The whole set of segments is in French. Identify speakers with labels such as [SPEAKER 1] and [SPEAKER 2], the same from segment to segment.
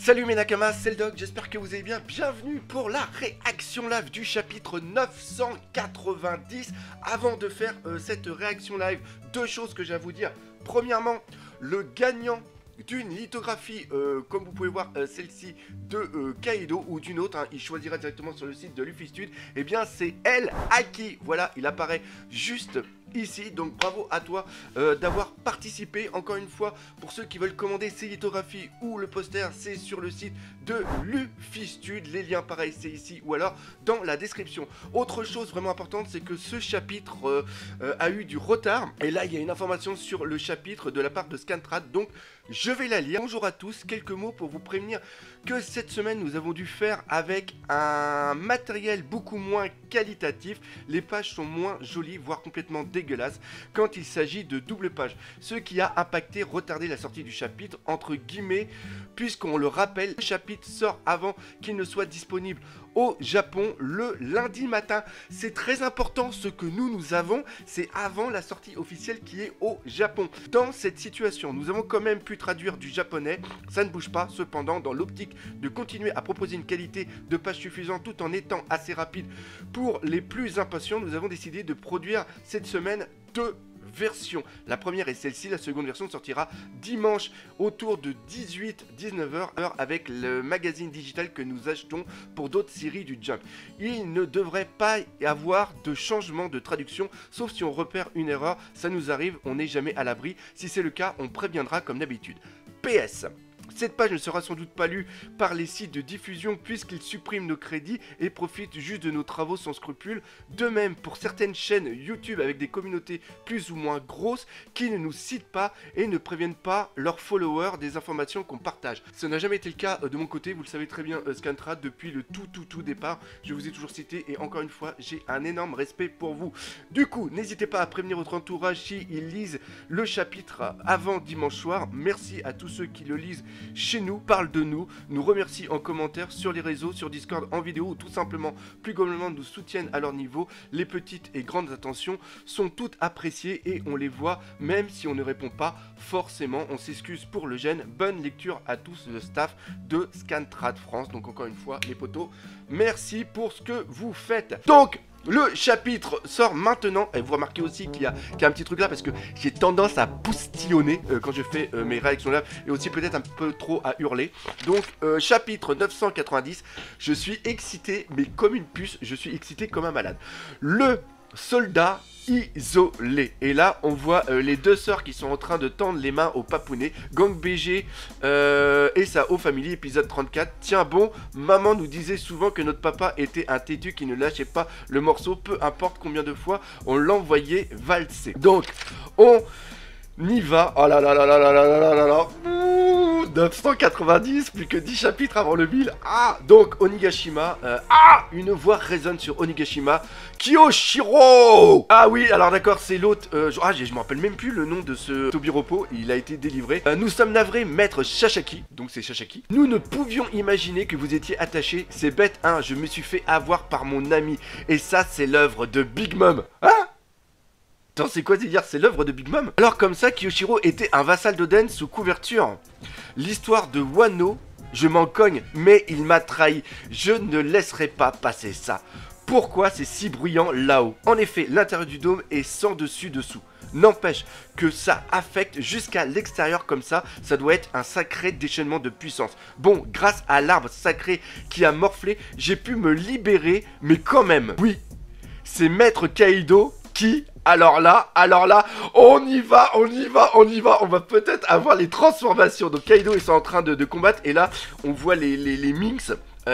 [SPEAKER 1] Salut mes nakamas, c'est le Doc, j'espère que vous allez bien. Bienvenue pour la réaction live du chapitre 990. Avant de faire cette réaction live, deux choses que j'ai à vous dire. Premièrement, le gagnant d'une lithographie, comme vous pouvez voir celle-ci de Kaido ou d'une autre, hein, il choisira directement sur le site de Lufistude, et bien c'est El Haki. Voilà, il apparaît juste ici, donc bravo à toi d'avoir participé. Encore une fois, pour ceux qui veulent commander ces lithographies ou le poster, c'est sur le site de Lufistude. Les liens pareil c'est ici ou alors dans la description. Autre chose vraiment importante, c'est que ce chapitre a eu du retard, et là il y a une information sur le chapitre de la part de Scantrad, donc je vais la lire. Bonjour à tous, quelques mots pour vous prévenir que cette semaine nous avons dû faire avec un matériel beaucoup moins qualitatif. Les pages sont moins jolies, voire complètement dégueulasses quand il s'agit de double page, ce qui a impacté, retardé la sortie du chapitre entre guillemets, puisqu'on le rappelle, le chapitre sort avant qu'il ne soit disponible au Japon le lundi matin. C'est très important, ce que nous avons, c'est avant la sortie officielle qui est au Japon. Dans cette situation, nous avons quand même pu traduire du japonais, ça ne bouge pas. Cependant, dans l'optique de continuer à proposer une qualité de page suffisante tout en étant assez rapide pour les plus impatients, nous avons décidé de produire cette semaine deux versions. La première est celle-ci, la seconde version sortira dimanche autour de 18-19h avec le magazine digital que nous achetons pour d'autres séries du Jump. Il ne devrait pas y avoir de changement de traduction, sauf si on repère une erreur, ça nous arrive, on n'est jamais à l'abri. Si c'est le cas, on préviendra comme d'habitude. PS. Cette page ne sera sans doute pas lue par les sites de diffusion puisqu'ils suppriment nos crédits et profitent juste de nos travaux sans scrupules. De même pour certaines chaînes YouTube avec des communautés plus ou moins grosses qui ne nous citent pas et ne préviennent pas leurs followers des informations qu'on partage. Ça n'a jamais été le cas de mon côté, vous le savez très bien Scantrad, depuis le tout départ. Je vous ai toujours cité et encore une fois, j'ai un énorme respect pour vous. Du coup, n'hésitez pas à prévenir votre entourage si ils lisent le chapitre avant dimanche soir. Merci à tous ceux qui le lisent chez nous, parlent de nous remercient en commentaire sur les réseaux, sur Discord, en vidéo ou tout simplement plus globalement nous soutiennent à leur niveau. Les petites et grandes attentions sont toutes appréciées et on les voit même si on ne répond pas forcément. On s'excuse pour le gêne. Bonne lecture à tous le staff de Scantrad France. Donc encore une fois les potos, merci pour ce que vous faites. Donc le chapitre sort maintenant, et vous remarquez aussi qu'il y a un petit truc là parce que j'ai tendance à poustillonner quand je fais mes réactions là, et aussi peut-être un peu trop à hurler. Donc chapitre 990, je suis excité mais comme une puce, je suis excité comme un malade. Le soldat isolé. Et là, on voit les deux sœurs qui sont en train de tendre les mains au papounet. Gang BG et sa haut family, épisode 34. Tiens bon, maman nous disait souvent que notre papa était un têtu qui ne lâchait pas le morceau, peu importe combien de fois on l'envoyait valser. Donc, on y va. Oh là là là là là là là là là. 990, plus que 10 chapitres avant le 1000. Ah, donc Onigashima. Une voix résonne sur Onigashima. Kiyoshiro. Ah oui, alors d'accord, c'est l'autre. Je me rappelle même plus le nom de ce Tobiropo. Il a été délivré. Nous sommes navrés, maître Shashaki. Donc c'est Shashaki. Nous ne pouvions imaginer que vous étiez attaché. C'est bête, hein. Je me suis fait avoir par mon ami. Et ça, c'est l'œuvre de Big Mom. Hein? Attends, c'est quoi dire? C'est l'œuvre de Big Mom? Alors comme ça, Kiyoshiro était un vassal d'Oden sous couverture. L'histoire de Wano, je m'en cogne, mais il m'a trahi. Je ne laisserai pas passer ça. Pourquoi c'est si bruyant là-haut? En effet, l'intérieur du dôme est sans dessus-dessous. N'empêche que ça affecte jusqu'à l'extérieur comme ça, ça doit être un sacré déchaînement de puissance. Bon, grâce à l'arbre sacré qui a morflé, j'ai pu me libérer, mais quand même. Oui, c'est Maître Kaido qui... Alors là, on y va, on va peut-être avoir les transformations. Donc Kaido, ils sont en train de combattre, et là, on voit les Minx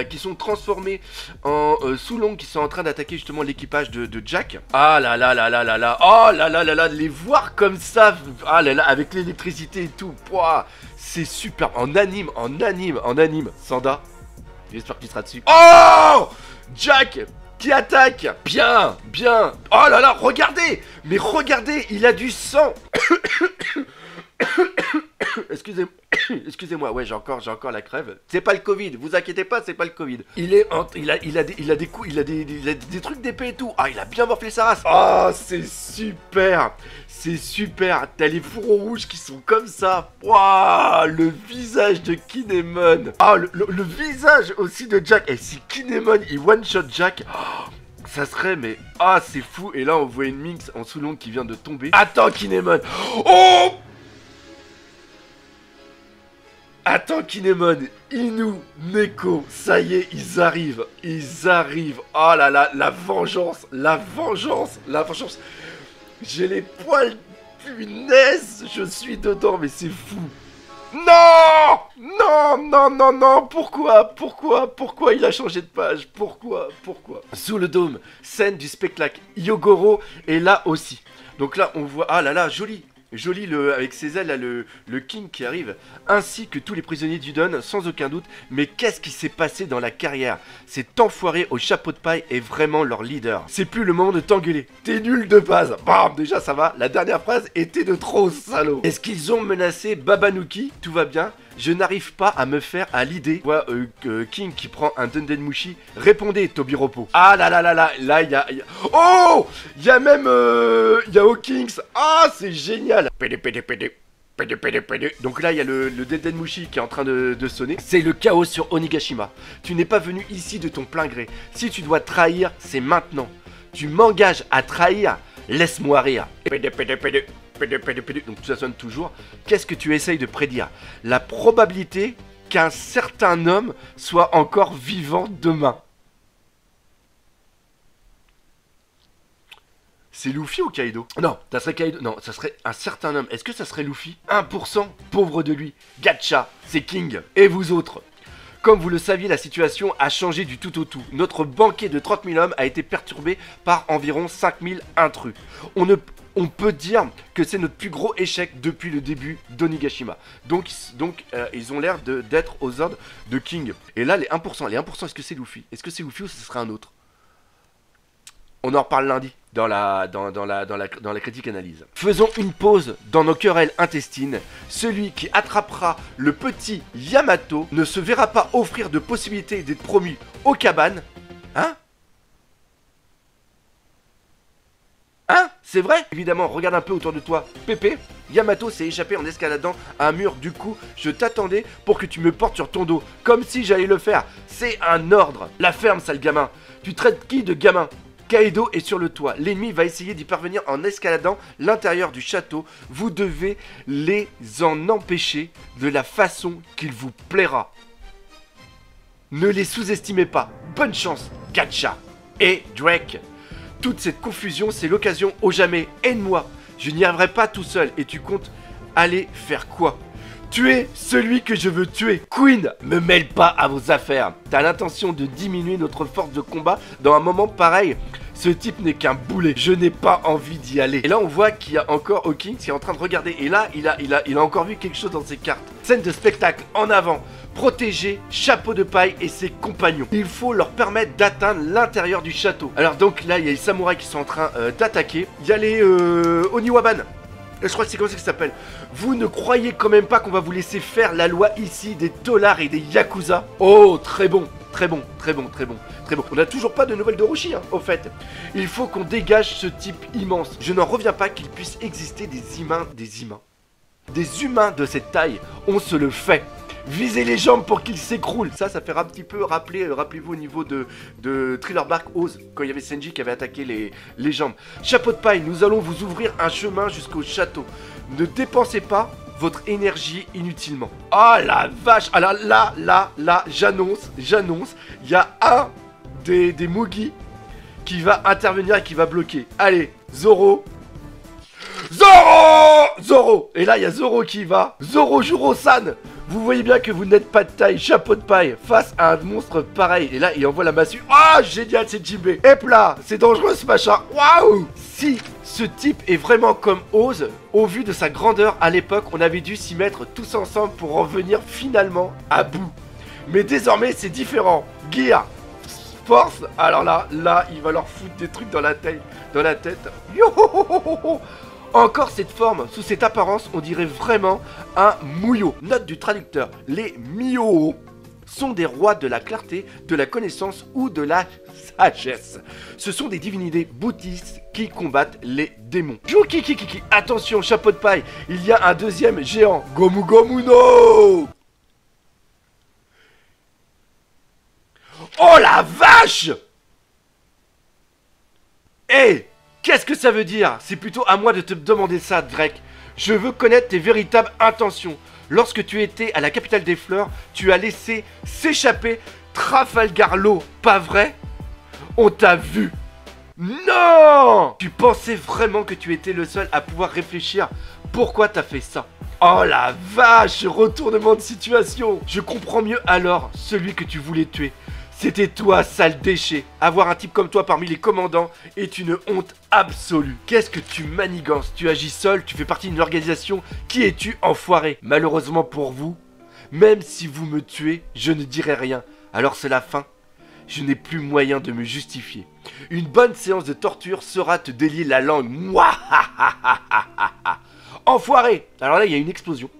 [SPEAKER 1] qui sont transformés en Soulong, qui sont en train d'attaquer justement l'équipage de Jack. Ah là là là là là là, oh là là là là, les voir comme ça, ah là là, avec l'électricité et tout, c'est super, en anime, Sanda, j'espère que tu seras dessus. Oh Jack qui attaque. Bien. Oh là là, regardez. Mais regardez, il a du sang. Excusez-moi. Excusez-moi, ouais, j'ai encore la crève. C'est pas le Covid, vous inquiétez pas, c'est pas le Covid. Il a des coups, il a des trucs d'épée et tout. Ah, il a bien morflé sa race. Ah, c'est super. C'est super. T'as les fourreaux rouges qui sont comme ça. Waouh, le visage de Kinemon. Ah, le visage aussi de Jack. Et si Kinemon, il one-shot Jack... Oh, ça serait, mais... Ah, c'est fou. Et là, on voit une Minx en sous-longue qui vient de tomber. Attends, Kinemon. Oh! Attends, Kinemon. Inu, Neko. Ça y est, ils arrivent. Ils arrivent. Oh là là, la vengeance. La vengeance. La vengeance. J'ai les poils. Punaise, je suis dedans, mais c'est fou. Non! Non, non, non, non, pourquoi il a changé de page? Pourquoi? Sous le dôme, scène du spectacle. Yogoro est là aussi. Donc là, on voit... Ah là là, joli, avec ses ailes, là, le King qui arrive, ainsi que tous les prisonniers du Don, sans aucun doute. Mais qu'est-ce qui s'est passé dans la carrière? Cet enfoiré au chapeau de paille est vraiment leur leader. C'est plus le moment de t'engueuler. T'es nul de base. Bam, déjà ça va. La dernière phrase était de trop, salaud. Est-ce qu'ils ont menacé Babanuki? Tout va bien. Je n'arrive pas à me faire à l'idée. Vois King qui prend un Dendenmushi. Répondez, Tobiropo. Ah là là là là. Là, il y a... Oh! Il y a même... Il y a Hawkins. Ah, c'est génial. Donc là, il y a le Dendenmushi qui est en train de sonner. C'est le chaos sur Onigashima. Tu n'es pas venu ici de ton plein gré. Si tu dois trahir, c'est maintenant. Tu m'engages à trahir. Laisse-moi rire. Donc ça sonne toujours. Qu'est-ce que tu essayes de prédire? La probabilité qu'un certain homme soit encore vivant demain. C'est Luffy ou Kaido? Non, ça serait Kaido. Non, ça serait un certain homme. Est-ce que ça serait Luffy? 1%, pauvre de lui. Gacha, c'est King. Et vous autres? Comme vous le saviez, la situation a changé du tout au tout. Notre banquet de 30 000 hommes a été perturbé par environ 5 000 intrus. On peut dire que c'est notre plus gros échec depuis le début d'Onigashima. Donc ils ont l'air d'être aux ordres de King. Et là, les 1%, est-ce que c'est Luffy? Est-ce que c'est Luffy ou ce serait un autre? On en reparle lundi dans la critique analyse. Faisons une pause dans nos querelles intestines. Celui qui attrapera le petit Yamato ne se verra pas offrir de possibilité d'être promu aux cabanes. Hein? Hein? C'est vrai? Évidemment, regarde un peu autour de toi. Pépé, Yamato s'est échappé en escaladant un mur. Du coup, je t'attendais pour que tu me portes sur ton dos. Comme si j'allais le faire. C'est un ordre. La ferme, sale gamin. Tu traites qui de gamin? Kaido est sur le toit. L'ennemi va essayer d'y parvenir en escaladant l'intérieur du château. Vous devez les en empêcher de la façon qu'il vous plaira. Ne les sous-estimez pas. Bonne chance, Gacha et Drake. Toute cette confusion, c'est l'occasion au jamais. Aide-moi. Je n'y arriverai pas tout seul. Et tu comptes aller faire quoi? Tuer celui que je veux tuer. Queen, me mêle pas à vos affaires. T'as l'intention de diminuer notre force de combat dans un moment pareil? Ce type n'est qu'un boulet. Je n'ai pas envie d'y aller. Et là, on voit qu'il y a encore Hawkins qui est en train de regarder. Et là, il a encore vu quelque chose dans ses cartes. Scène de spectacle en avant. Protéger Chapeau de Paille et ses compagnons. Il faut leur permettre d'atteindre l'intérieur du château. Alors donc là, il y a les samouraïs qui sont en train d'attaquer. Il y a les Oniwaban. Je crois que c'est comme ça que ça s'appelle. Vous ne croyez quand même pas qu'on va vous laisser faire la loi ici des tolards et des yakuza? Oh, très bon, très bon, très bon, très bon, très bon. On n'a toujours pas de nouvelles d'Orochi, hein, au fait. Il faut qu'on dégage ce type immense. Je n'en reviens pas qu'il puisse exister des humains de cette taille. On se le fait. Visez les jambes pour qu'ils s'écroulent. Ça fait un petit peu rappelez-vous au niveau de Thriller Bark Oz, quand il y avait Senji qui avait attaqué les jambes. Chapeau de Paille, nous allons vous ouvrir un chemin jusqu'au château. Ne dépensez pas votre énergie inutilement. Ah la vache. Alors là, j'annonce, il y a un des Mugi qui va intervenir et qui va bloquer. Allez, Zoro. Et là, il y a Zoro qui va. Zoro Juro-san. Vous voyez bien que vous n'êtes pas de taille, Chapeau de Paille, face à un monstre pareil. Et là, il envoie la massue. Ah, génial, c'est Jinbe. Hep là, c'est dangereux ce machin. Waouh. Si ce type est vraiment comme Oz, au vu de sa grandeur à l'époque, on avait dû s'y mettre tous ensemble pour en venir finalement à bout. Mais désormais, c'est différent. Gear, Force. Alors là, il va leur foutre des trucs dans la tête. Yo ho ho ho ho. Encore cette forme, sous cette apparence, on dirait vraiment un Muyo. Note du traducteur, les Myo sont des rois de la clarté, de la connaissance ou de la sagesse. Ce sont des divinités bouddhistes qui combattent les démons. Kiki, attention, chapeau de paille, il y a un deuxième géant. Gomu Gomu no. Oh la vache! Hé! Qu'est-ce que ça veut dire? C'est plutôt à moi de te demander ça, Drake. Je veux connaître tes véritables intentions. Lorsque tu étais à la capitale des fleurs, tu as laissé s'échapper Trafalgar Law, pas vrai? On t'a vu. Non! Tu pensais vraiment que tu étais le seul à pouvoir réfléchir. Pourquoi t'as fait ça? Oh la vache! Retournement de situation. Je comprends mieux alors celui que tu voulais tuer. C'était toi, sale déchet. Avoir un type comme toi parmi les commandants est une honte absolue. Qu'est-ce que tu manigances? Tu agis seul, tu fais partie d'une organisation. Qui es-tu, enfoiré? Malheureusement pour vous, même si vous me tuez, je ne dirai rien. Alors c'est la fin. Je n'ai plus moyen de me justifier. Une bonne séance de torture sera te délier la langue. Enfoiré! Alors là, il y a une explosion.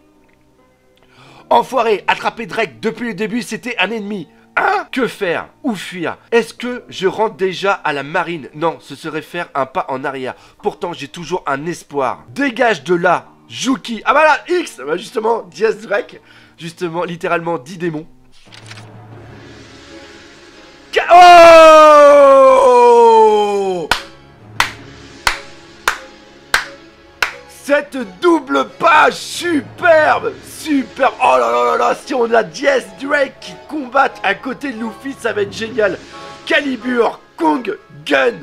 [SPEAKER 1] Enfoiré! Attraper Drake depuis le début, c'était un ennemi. Hein? Que faire? Où fuir? Est-ce que je rentre déjà à la marine? Non, ce serait faire un pas en arrière. Pourtant, j'ai toujours un espoir. Dégage de là, Juki. Ah bah là, X. Bah justement, Diaz Drake. Justement, littéralement 10 démons. Oh! Cette double page superbe. Superbe. Oh là là là là. Si on a Diaz Drake qui combattent à côté de Luffy, ça va être génial. Calibur, Kong, Gun.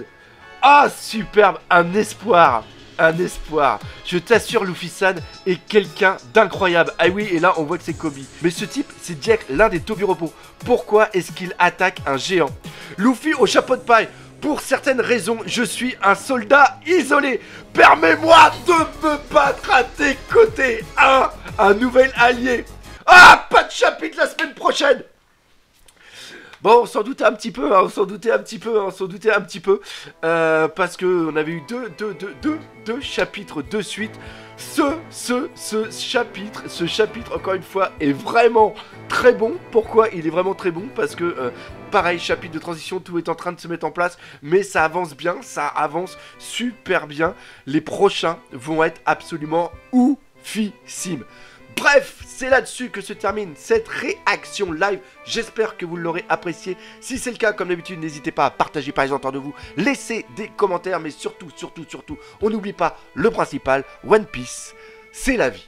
[SPEAKER 1] Ah, superbe. Un espoir. Un espoir. Je t'assure, Luffy-san est quelqu'un d'incroyable. Ah oui, et là, on voit que c'est Kobe. Mais ce type, c'est Jack, l'un des Tobiropo. Pourquoi est-ce qu'il attaque un géant? Luffy au chapeau de paille. Pour certaines raisons, je suis un soldat isolé. Permets-moi de me battre à tes côtés. Un nouvel allié. Ah, pas de chapitre la semaine prochaine. Bon, on s'en doutait un petit peu, parce que on avait eu deux chapitres de suite. Ce chapitre, encore une fois, est vraiment très bon. Pourquoi il est vraiment très bon? Parce que, pareil, chapitre de transition, tout est en train de se mettre en place, mais ça avance bien, ça avance super bien. Les prochains vont être absolument oufissimes. Bref, c'est là-dessus que se termine cette réaction live. J'espère que vous l'aurez apprécié. Si c'est le cas, comme d'habitude, n'hésitez pas à partager par les autour de vous. Laissez des commentaires, mais surtout, on n'oublie pas le principal. One Piece, c'est la vie.